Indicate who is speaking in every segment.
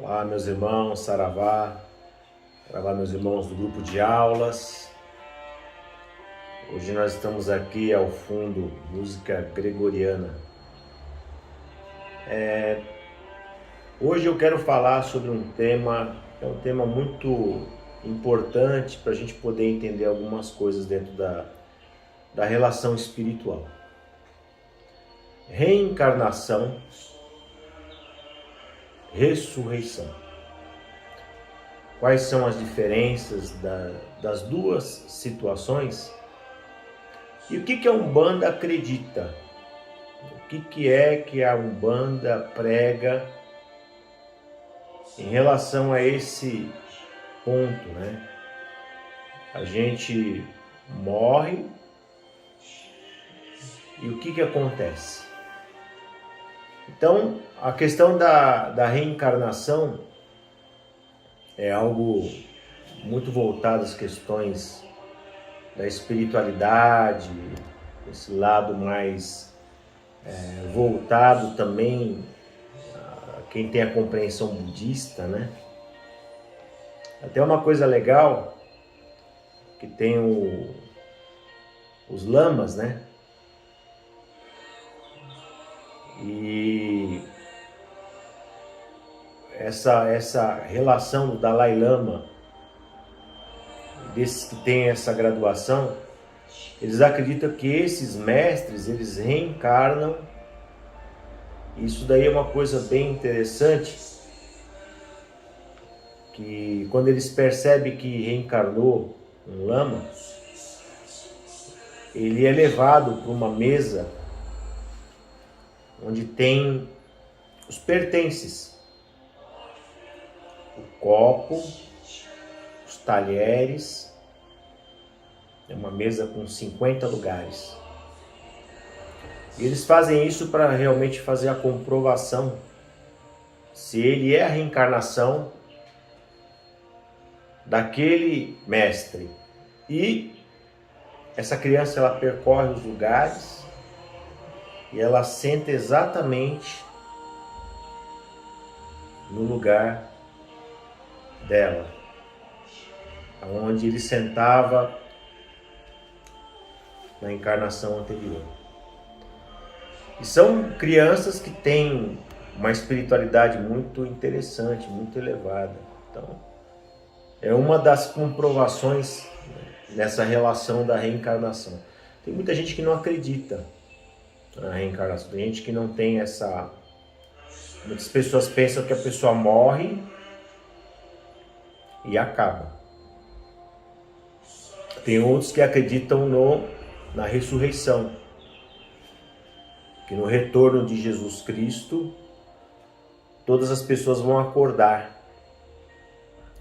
Speaker 1: Olá, meus irmãos, Saravá, meus irmãos do grupo de aulas. Hoje nós estamos aqui ao fundo, música gregoriana. Hoje eu quero falar sobre um tema, muito importante para a gente poder entender algumas coisas dentro da relação espiritual. Reencarnação, ressurreição. Quais são as diferenças das duas situações? E o que a Umbanda acredita? O que é que a Umbanda prega em relação a esse ponto, né? A gente morre e o que acontece? Então, a questão da reencarnação é algo muito voltado às questões da espiritualidade, esse lado mais voltado também a quem tem a compreensão budista, né? Até uma coisa legal, que tem os lamas, né? E essa relação do Dalai Lama, desses que têm essa graduação, eles acreditam que esses mestres, eles reencarnam. Isso daí é uma coisa bem interessante, que quando eles percebem que reencarnou um lama, ele é levado para uma mesa onde tem os pertences, o copo, os talheres, é uma mesa com 50 lugares. E eles fazem isso para realmente fazer a comprovação se ele é a reencarnação daquele mestre. E essa criança, ela percorre os lugares e ela senta exatamente no lugar dela, onde ele sentava na encarnação anterior. E são crianças que têm uma espiritualidade muito interessante, muito elevada. Então, é uma das comprovações nessa relação da reencarnação. Tem muita gente que não acredita na reencarnação, tem gente que não tem essa... Muitas pessoas pensam que a pessoa morre e acaba. Tem outros que acreditam na ressurreição, que no retorno de Jesus Cristo todas as pessoas vão acordar,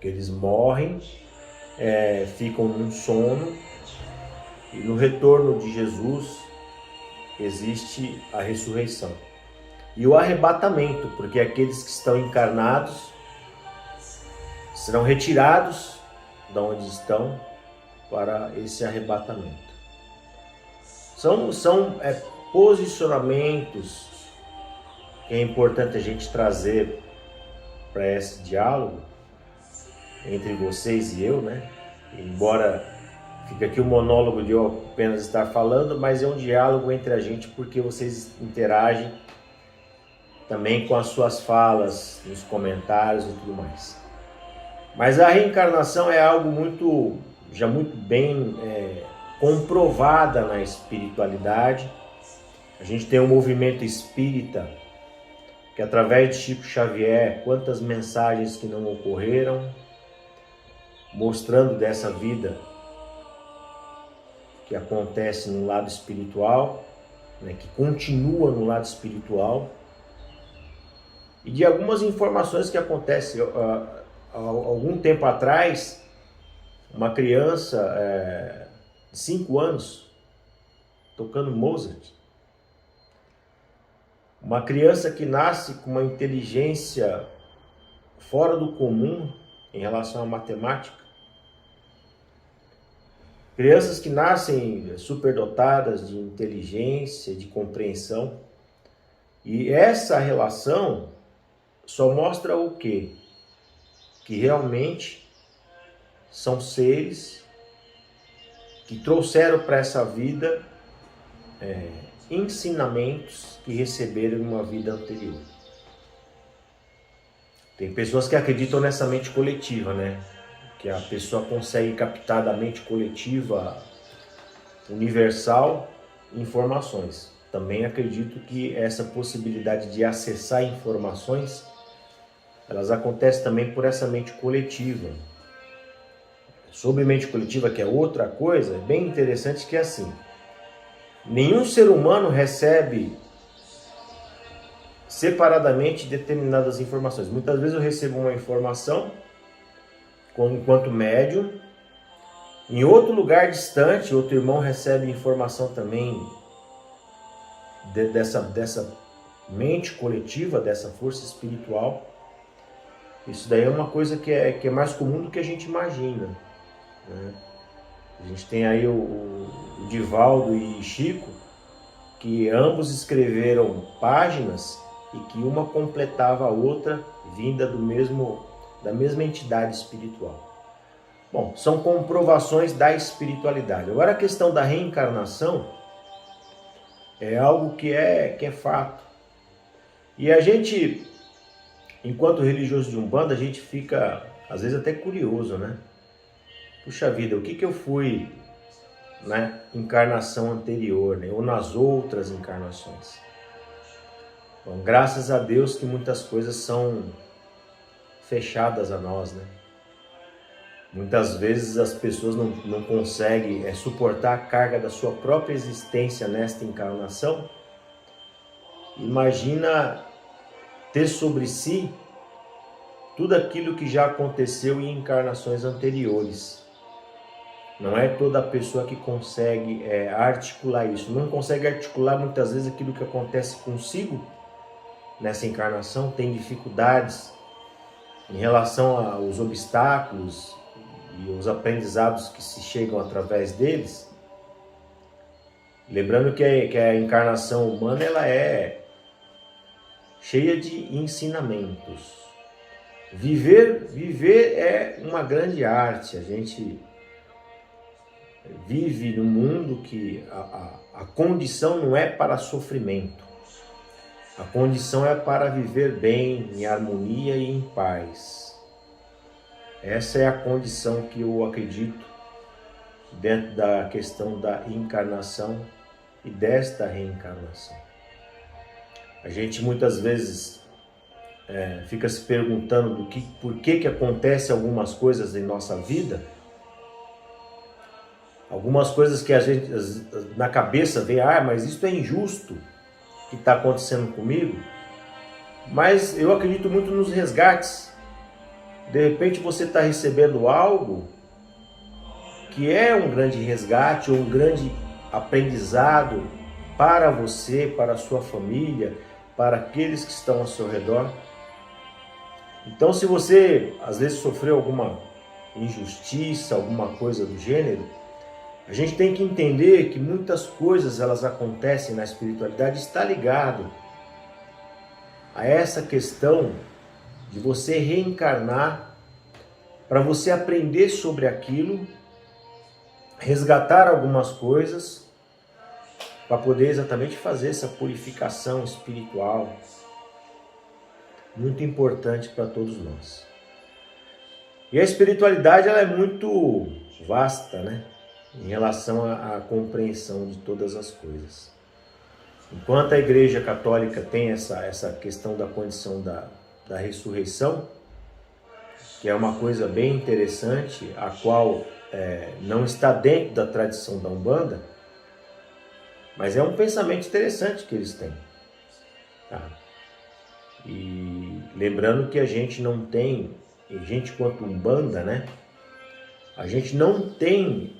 Speaker 1: que eles morrem, ficam num sono, e no retorno de Jesus existe a ressurreição e o arrebatamento, porque aqueles que estão encarnados serão retirados de onde estão para esse arrebatamento. São posicionamentos que é importante a gente trazer para esse diálogo entre vocês e eu, né? Embora fique aqui o monólogo de eu apenas estar falando, mas é um diálogo entre a gente, porque vocês interagem também com as suas falas, nos comentários e tudo mais. Mas a reencarnação é algo muito bem comprovada na espiritualidade. A gente tem um movimento espírita que, através de Chico Xavier, quantas mensagens que não ocorreram, mostrando dessa vida que acontece no lado espiritual, né, que continua no lado espiritual, e de algumas informações que acontecem. Há algum tempo atrás, uma criança de 5 anos tocando Mozart, uma criança que nasce com uma inteligência fora do comum em relação à matemática, crianças que nascem superdotadas de inteligência, de compreensão. E essa relação só mostra o quê? que realmente são seres que trouxeram para essa vida ensinamentos que receberam em uma vida anterior. Tem pessoas que acreditam nessa mente coletiva, né? Que a pessoa consegue captar da mente coletiva universal informações. Também acredito que essa possibilidade de acessar informações, elas acontecem também por essa mente coletiva. Sobre mente coletiva, que é outra coisa, é bem interessante que é assim. Nenhum ser humano recebe separadamente determinadas informações. Muitas vezes eu recebo uma informação enquanto médium, em outro lugar distante, outro irmão recebe informação também dessa mente coletiva, dessa força espiritual. Isso daí é uma coisa que é mais comum do que a gente imagina, né? A gente tem aí o Divaldo e Chico, que ambos escreveram páginas e que uma completava a outra, vinda da mesma entidade espiritual. Bom, são comprovações da espiritualidade. Agora a questão da reencarnação é algo que é fato. E a gente, enquanto religioso de Umbanda, a gente fica, às vezes, até curioso, né? Puxa vida, o que eu fui na encarnação anterior, né? Ou nas outras encarnações? Bom, graças a Deus que muitas coisas são fechadas a nós, né? Muitas vezes as pessoas não conseguem suportar a carga da sua própria existência nesta encarnação. Imagina ter sobre si tudo aquilo que já aconteceu em encarnações anteriores. Não é toda pessoa que consegue articular isso. Não consegue articular muitas vezes aquilo que acontece consigo nessa encarnação, tem dificuldades em relação aos obstáculos e os aprendizados que se chegam através deles. Lembrando que a encarnação humana ela é cheia de ensinamentos. Viver é uma grande arte. A gente vive num mundo que a condição não é para sofrimento. A condição é para viver bem, em harmonia e em paz. Essa é a condição que eu acredito dentro da questão da encarnação e desta reencarnação. A gente muitas vezes fica se perguntando por que acontece algumas coisas em nossa vida. Algumas coisas que a gente na cabeça vê, mas isso é injusto que está acontecendo comigo. Mas eu acredito muito nos resgates. De repente você está recebendo algo que é um grande resgate ou um grande aprendizado para você, para a sua família, para aqueles que estão ao seu redor. Então, se você às vezes sofreu alguma injustiça, alguma coisa do gênero, a gente tem que entender que muitas coisas elas acontecem na espiritualidade, está ligado a essa questão de você reencarnar para você aprender sobre aquilo, resgatar algumas coisas para poder exatamente fazer essa purificação espiritual, muito importante para todos nós. E a espiritualidade ela é muito vasta, né? Em relação à compreensão de todas as coisas. Enquanto a Igreja Católica tem essa questão da condição da ressurreição, que é uma coisa bem interessante, a qual não está dentro da tradição da Umbanda, mas é um pensamento interessante que eles têm. Tá? E lembrando que a gente não tem, a gente quanto Umbanda, né? A gente não tem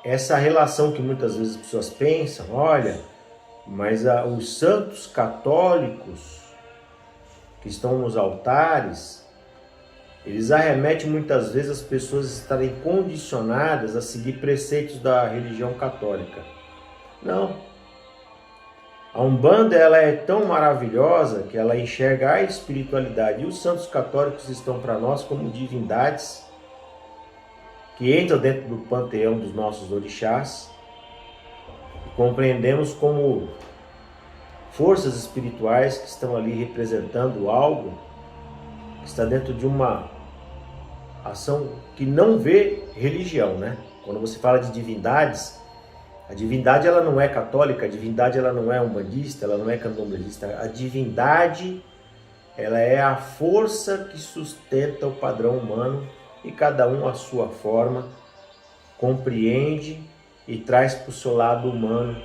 Speaker 1: essa relação que muitas vezes as pessoas pensam, olha, mas os santos católicos que estão nos altares, eles arremetem muitas vezes as pessoas estarem condicionadas a seguir preceitos da religião católica. Não. A Umbanda ela é tão maravilhosa que ela enxerga a espiritualidade. E os santos católicos estão para nós como divindades que entram dentro do panteão dos nossos orixás. Compreendemos como forças espirituais que estão ali representando algo que está dentro de uma ação que não vê religião, né? Quando você fala de divindades, a divindade ela não é católica, a divindade ela não é umbandista, ela não é candomblessista. A divindade ela é a força que sustenta o padrão humano e cada um à sua forma compreende e traz para o seu lado humano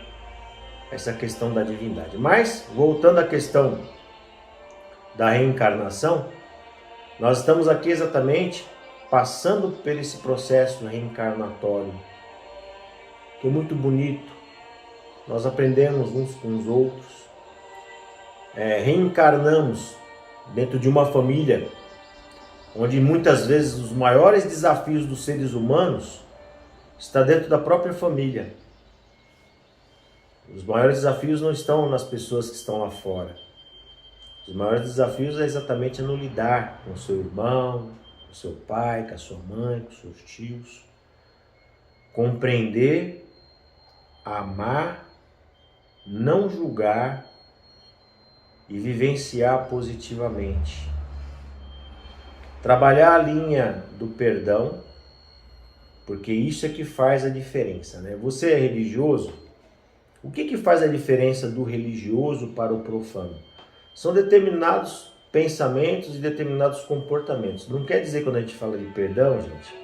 Speaker 1: essa questão da divindade. Mas, voltando à questão da reencarnação, nós estamos aqui exatamente passando por esse processo reencarnatório, que é muito bonito. Nós aprendemos uns com os outros, reencarnamos dentro de uma família, onde muitas vezes os maiores desafios dos seres humanos está dentro da própria família. Os maiores desafios não estão nas pessoas que estão lá fora. Os maiores desafios é exatamente no lidar com o seu irmão, com o seu pai, com a sua mãe, com os seus tios. Compreender, amar, não julgar e vivenciar positivamente. Trabalhar a linha do perdão, porque isso é que faz a diferença, né? Você é religioso? O que faz a diferença do religioso para o profano? São determinados pensamentos e determinados comportamentos. Não quer dizer, quando a gente fala de perdão, gente,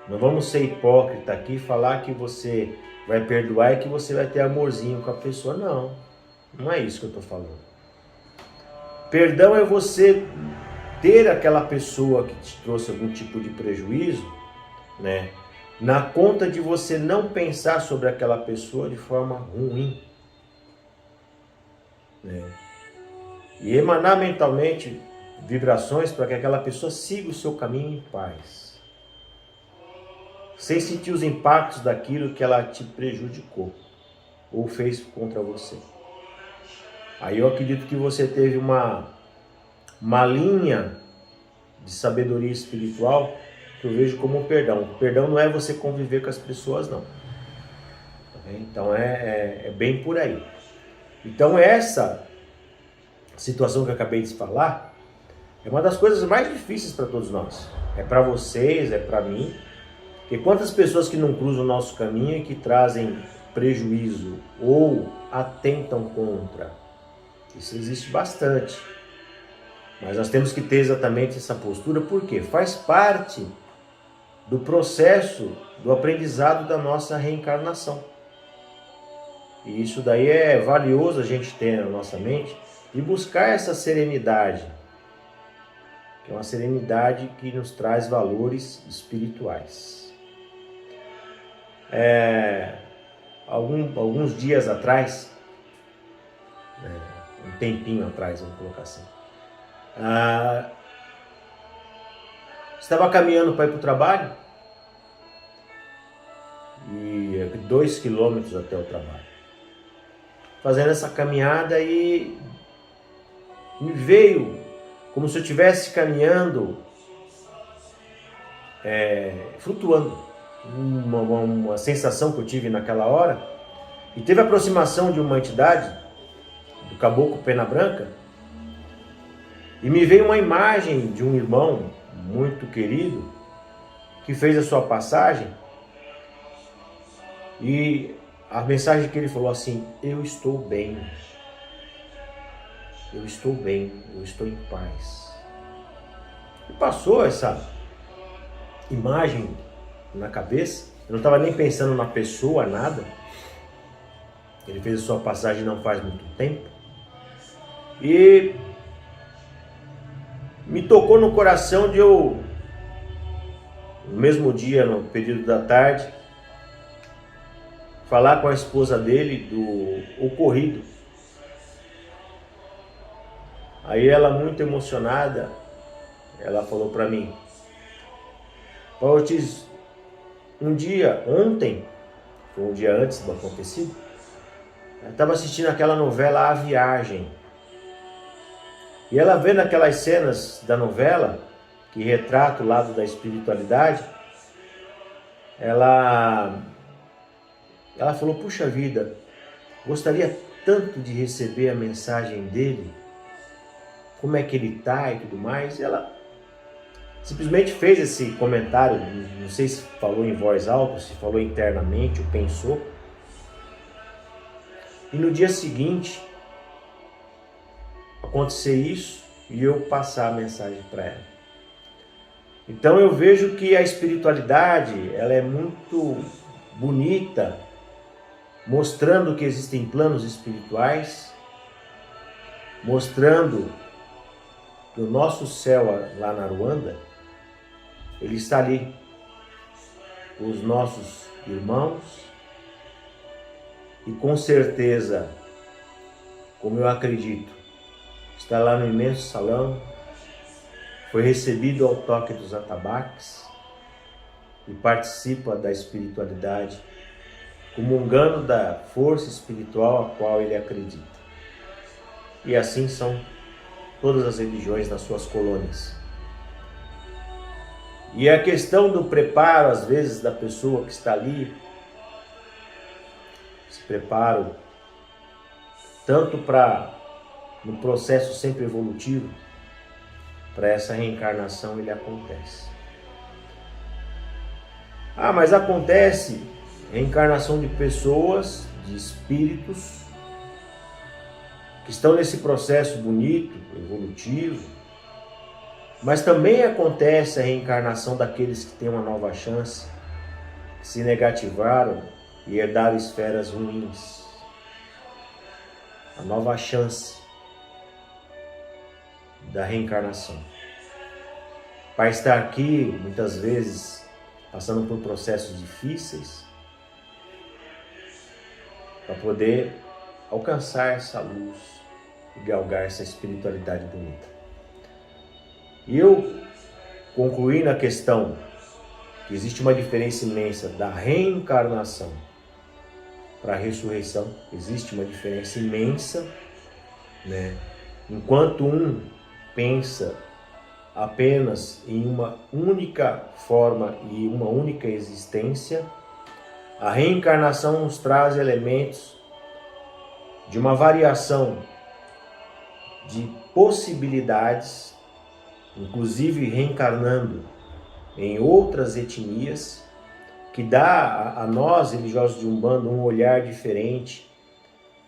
Speaker 1: não vamos ser hipócrita aqui e falar que você vai perdoar e que você vai ter amorzinho com a pessoa. Não, não é isso que eu estou falando. Perdão é você ter aquela pessoa que te trouxe algum tipo de prejuízo, né, na conta de você não pensar sobre aquela pessoa de forma ruim, né, e emanar mentalmente vibrações para que aquela pessoa siga o seu caminho em paz, sem sentir os impactos daquilo que ela te prejudicou ou fez contra você. Aí eu acredito que você teve uma linha de sabedoria espiritual que eu vejo como perdão. O perdão não é você conviver com as pessoas, não. Então é bem por aí. Então essa situação que eu acabei de falar é uma das coisas mais difíceis para todos nós. É para vocês, é para mim. Porque quantas pessoas que não cruzam o nosso caminho e que trazem prejuízo ou atentam contra? Isso existe bastante. Mas nós temos que ter exatamente essa postura, porque faz parte do processo do aprendizado da nossa reencarnação. E isso daí é valioso a gente ter na nossa mente e buscar essa serenidade, que é uma serenidade que nos traz valores espirituais. Alguns dias atrás, um tempinho atrás, vamos colocar assim, estava caminhando para ir para o trabalho, e 2 quilômetros até o trabalho, fazendo essa caminhada, e me veio como se eu estivesse caminhando, flutuando, uma sensação que eu tive naquela hora, e teve a aproximação de uma entidade, do Caboclo Pena Branca, e me veio uma imagem de um irmão muito querido, que fez a sua passagem, e a mensagem que ele falou assim: eu estou bem, eu estou bem, eu estou em paz. E passou essa imagem na cabeça, eu não estava nem pensando na pessoa, nada. Ele fez a sua passagem não faz muito tempo, e me tocou no coração de eu, no mesmo dia, no período da tarde, falar com a esposa dele do ocorrido. Aí ela, muito emocionada, ela falou para mim: Paulo Ortiz, ontem, foi um dia antes do acontecido, Ela estava assistindo aquela novela A Viagem. E ela vendo aquelas cenas da novela, que retrata o lado da espiritualidade, ela falou, puxa vida, gostaria tanto de receber a mensagem dele, como é que ele está e tudo mais. E ela simplesmente fez esse comentário, não sei se falou em voz alta, se falou internamente ou pensou. E no dia seguinte, acontecer isso e eu passar a mensagem para ela. Então eu vejo que a espiritualidade, ela é muito bonita, mostrando que existem planos espirituais, mostrando que o nosso céu lá na Aruanda, ele está ali, os nossos irmãos, e com certeza, como eu acredito, está lá no imenso salão, foi recebido ao toque dos atabaques e participa da espiritualidade, comungando da força espiritual a qual ele acredita. E assim são todas as religiões nas suas colônias. E a questão do preparo, às vezes, da pessoa que está ali, esse preparo, tanto para no processo sempre evolutivo, para essa reencarnação ele acontece. Ah, mas acontece reencarnação de pessoas, de espíritos, que estão nesse processo bonito, evolutivo, mas também acontece a reencarnação daqueles que têm uma nova chance, que se negativaram e herdaram esferas ruins. A nova chance da reencarnação. Para estar aqui, muitas vezes, passando por processos difíceis, para poder alcançar essa luz e galgar essa espiritualidade bonita. E eu concluí na questão que existe uma diferença imensa da reencarnação para a ressurreição. Existe uma diferença imensa, né? Enquanto um pensa apenas em uma única forma e uma única existência, a reencarnação nos traz elementos de uma variação de possibilidades, inclusive reencarnando em outras etnias, que dá a nós, religiosos de Umbanda, um olhar diferente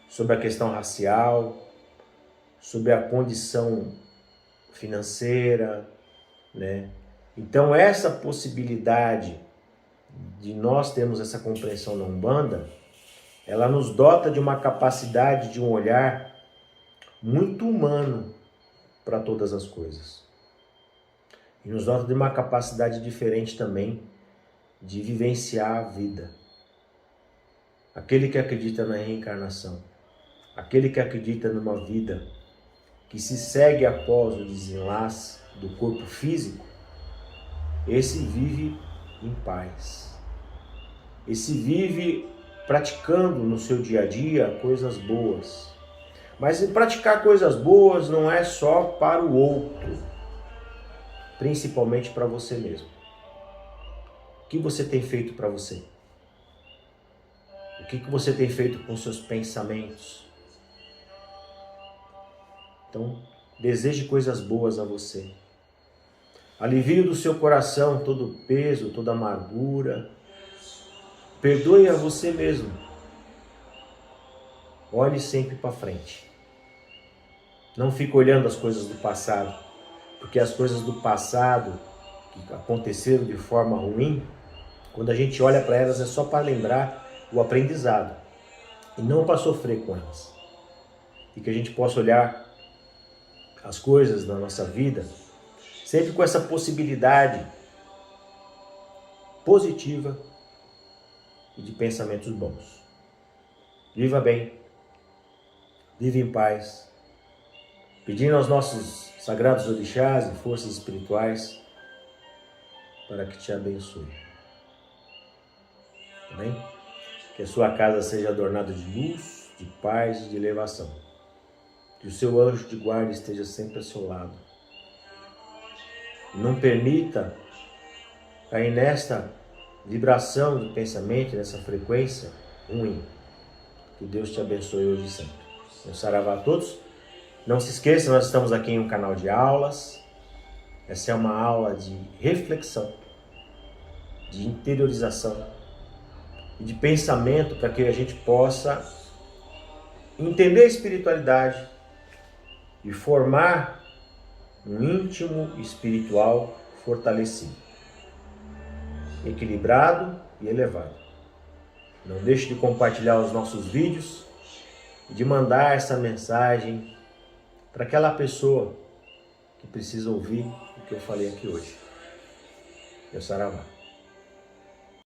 Speaker 1: sobre a questão racial, sobre a condição financeira, né? Então essa possibilidade de nós termos essa compreensão na Umbanda, ela nos dota de uma capacidade de um olhar muito humano para todas as coisas. E nos dota de uma capacidade diferente também de vivenciar a vida. Aquele que acredita na reencarnação, aquele que acredita numa vida que se segue após o desenlace do corpo físico, esse vive em paz. Esse vive praticando no seu dia a dia coisas boas. Mas praticar coisas boas não é só para o outro, principalmente para você mesmo. O que você tem feito para você? O que você tem feito com seus pensamentos? Então, deseje coisas boas a você. Alivie do seu coração todo o peso, toda a amargura. Perdoe a você mesmo. Olhe sempre para frente. Não fique olhando as coisas do passado, porque as coisas do passado que aconteceram de forma ruim, quando a gente olha para elas é só para lembrar o aprendizado e não para sofrer com elas. E que a gente possa olhar as coisas na nossa vida sempre com essa possibilidade positiva e de pensamentos bons. Viva bem, viva em paz, pedindo aos nossos sagrados orixás e forças espirituais para que te abençoe. Tá bem? Que a sua casa seja adornada de luz, de paz e de elevação. Que o seu anjo de guarda esteja sempre ao seu lado. Não permita cair nesta vibração do pensamento, nessa frequência ruim. Que Deus te abençoe hoje e sempre. Um saravá a todos. Não se esqueça, nós estamos aqui em um canal de aulas. Essa é uma aula de reflexão, de interiorização e de pensamento para que a gente possa entender a espiritualidade e formar um íntimo espiritual fortalecido, equilibrado e elevado. Não deixe de compartilhar os nossos vídeos e de mandar essa mensagem para aquela pessoa que precisa ouvir o que eu falei aqui hoje. Meu saravá.